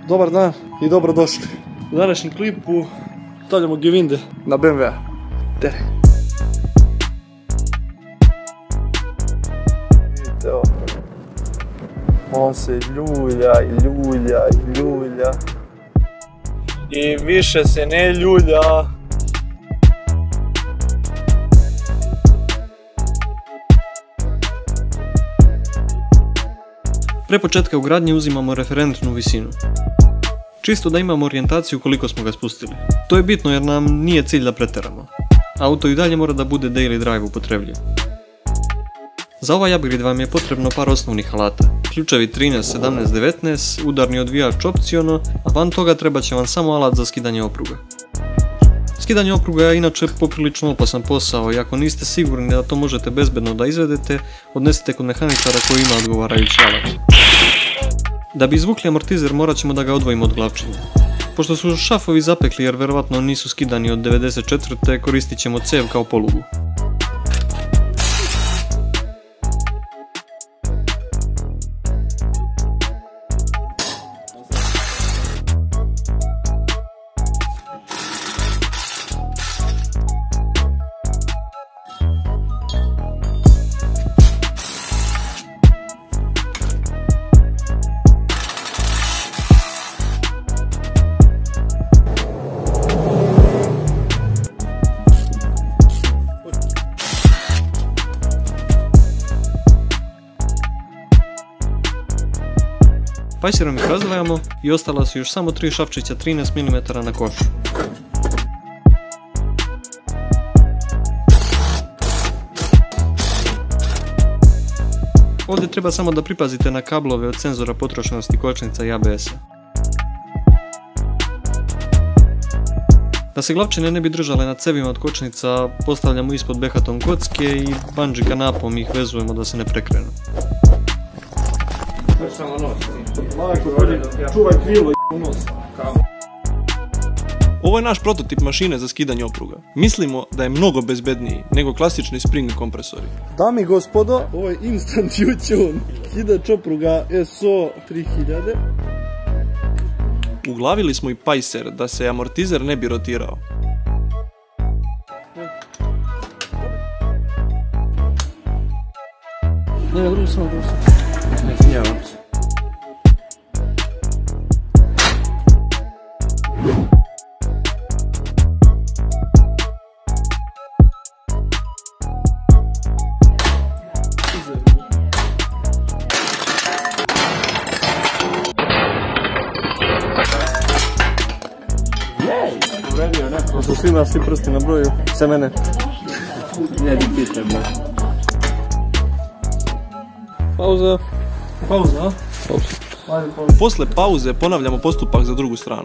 Dobar dan i dobrodošli. U današnjem klipu stavljamo Gewinde na BMW-a. Tere. Vidite ovo. On se ljulja i ljulja i ljulja. I više se ne ljulja. Pre početka ugradnje uzimamo referentnu visinu. Čisto da imamo orijentaciju koliko smo ga spustili. To je bitno jer nam nije cilj da preteramo. Auto i dalje mora da bude daily drive upotrebljiv. Za ovaj upgrade vam je potrebno par osnovnih alata. Ključevi 13, 17, 19, udarni odvijač opciono, a van toga treba će vam samo alat za skidanje opruga. Skidanje opruga je inače poprilično opasan posao i ako niste sigurni da to možete bezbedno da izvedete, odnesite kod mehaničara koji ima odgovarajući alat. Da bi izvukli amortizer morat ćemo da ga odvojimo od glavčine. Pošto su šafovi zapekli jer verovatno nisu skidani od 94. koristit ćemo cev kao polugu. Pajserom ih razdvajamo i ostala su još samo 3 šavčića 13 mm na košu. Ovdje treba samo da pripazite na kablove od senzora potrošnosti kočnica i ABS-a. Da se glavčine ne bi držale na cevima od kočnica, postavljamo ispod behaton kocke i bungee kanapom ih vezujemo da se ne prekrenu. Čuvaj krilo u nos. Ovo je naš prototip mašine za skidanje opruga. Mislimo da je mnogo bezbedniji nego klasični spring kompresori. Dami i gospodo, ovo je instant YouTube kidač opruga SO 3000. Uglavili smo i pajser da se amortizer ne bi rotirao. Ne, drugo samo. Ne smijam se. Uvredio neko. Su svima svi prsti na broju, sve mene. Ne di pitem, ne. Pauza. Pauza, a? Pauza. Posle pauze ponavljamo postupak za drugu stranu.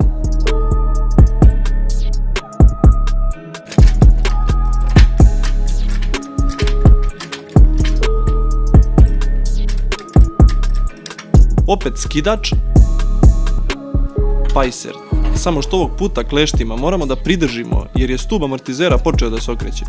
Opet skidač, pajser. Samo što ovog puta kleštima moramo da pridržimo jer je stub amortizera počeo da se okreće.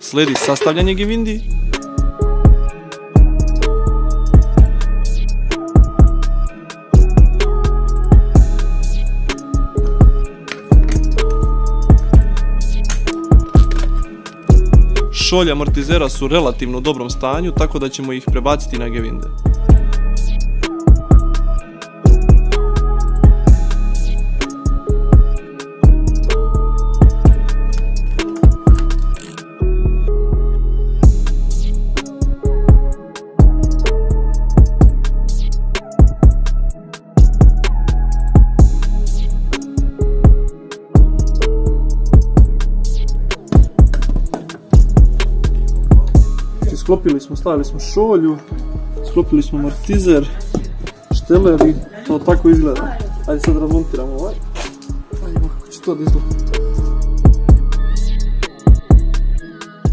Sledi sastavljanje Gewindi. Šolje amortizera su relativno u dobrom stanju, tako da ćemo ih prebaciti na Gewinde. Sklopili smo, stavili smo šolju, sklopili smo amortizer, šteler i to tako izgleda. Ajde sad razmontiramo ovaj. Ajde kako će to da izgleda.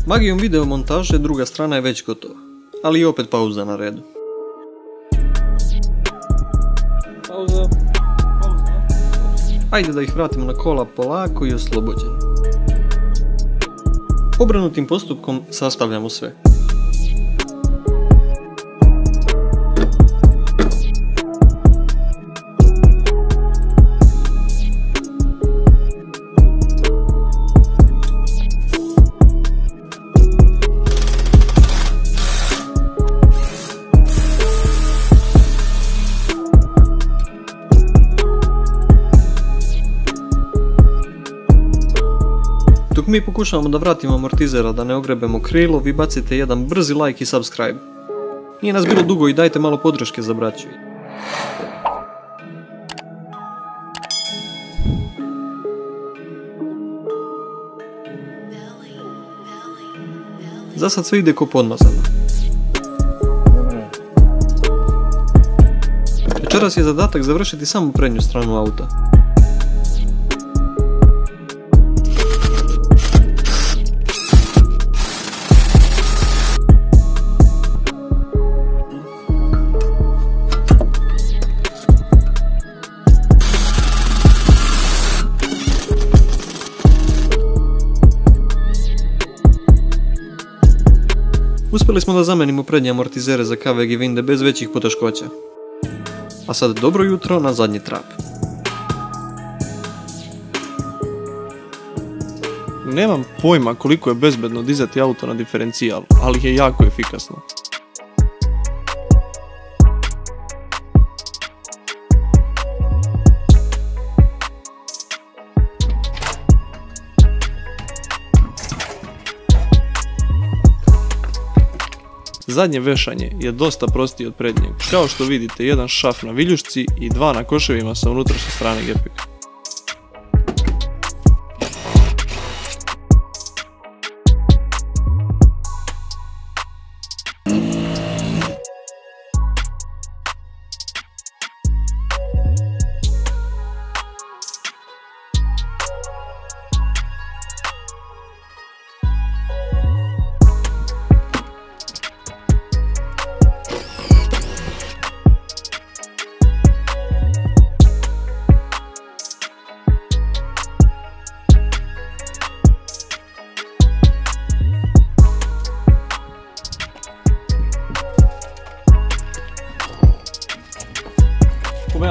Magijom video montaže druga strana je već gotova, ali i opet pauza na redu. Pauza. Ajde da ih vratimo na kola polako i oslobođeno. Obrnutim postupkom sastavljamo sve. Dok mi pokušavamo da vratimo amortizera da ne ogrebemo krilo, vi bacite jedan brzi like i subscribe. Nije nas bilo dugo i dajte malo podrške za braću. Za sad sve ide ko podmazano. Večeras je zadatak završiti samo prednju stranu auta. Uspjeli smo da zamenimo prednje amortizere za KVG vinde bez većih poteškoća. A sad dobro jutro na zadnji trap. Nemam pojma koliko je bezbedno dizati auto na diferencijal, ali je jako efikasno. Zadnje vešanje je dosta prostije od prednjeg. Kao što vidite, jedan šaf na viljušci i dva na koševima sa unutrašnje strane gepika.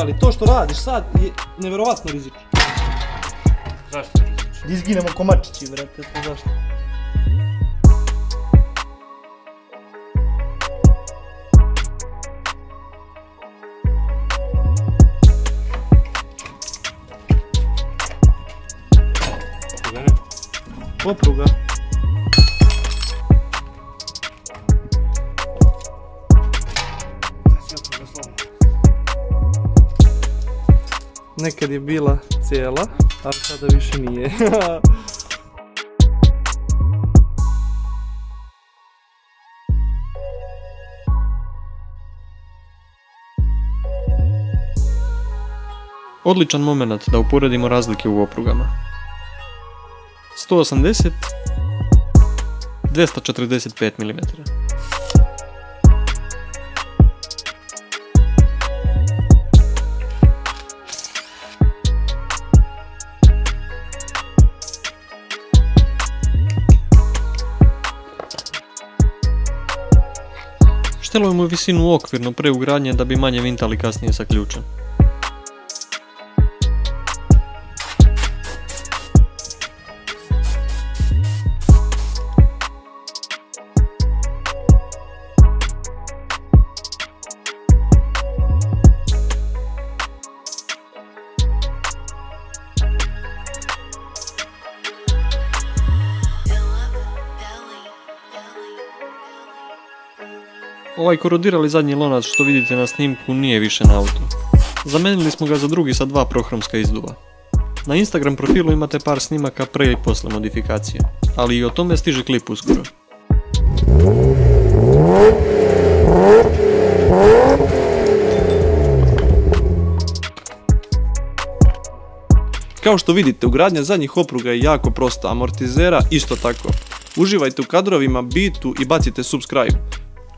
Ali to što radiš sad je nevjerovatno rizično. Zašto je rizično? Da izginemo komačići, brate, to zašto? Opruga. Nekad je bila cijela, ali sada više nije. Odličan moment da uporedimo razlike u oprugama. 180, 245 mm. Štelujemo visinu okvirno pre ugradnje da bi manje vintali kasnije sa ključem. Ovaj korodirali zadnji lonac što vidite na snimku nije više na autu. Zamenili smo ga za drugi sa 2 prohromska izduva. Na Instagram profilu imate par snimaka pre i posle modifikacije, ali i o tome stiže klip uskoro. Kao što vidite, ugradnja zadnjih opruga je jako prosta, amortizera isto tako. Uživajte u kadrovima, bitu i bacite subscribe.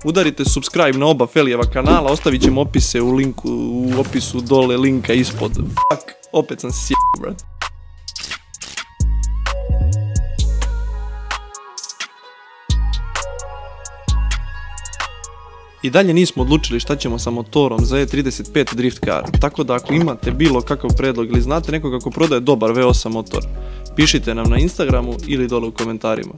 Udarite subscribe na oba Felijeva kanala, ostavit ćemo opise u linku, u opisu dole, linka ispod. Fuck, opet sam se sjebao, brat. I dalje nismo odlučili šta ćemo sa motorom za E35 Drift Car, tako da ako imate bilo kakav predlog ili znate nekoga ko prodaje dobar V8 motor, pišite nam na Instagramu ili dole u komentarima.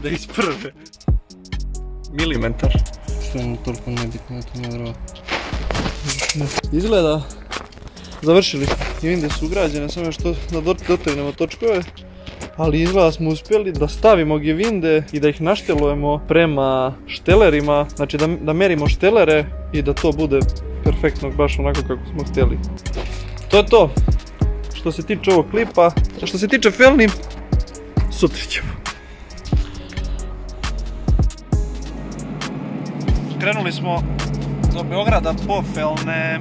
Da isprve milimetar. Što je toliko nebitno, to ne vjerojatno. Izgleda završili i vinde su ugrađene, samo što da dotegnemo točkove, ali izgleda smo uspjeli da stavimo gevinde i da ih naštelujemo prema štelerima, znači da merimo štelere i da to bude perfektno baš onako kako smo htjeli. To je to što se tiče ovog klipa, a što se tiče felni, sutra ćemo. Krenuli smo do Beograda po felne.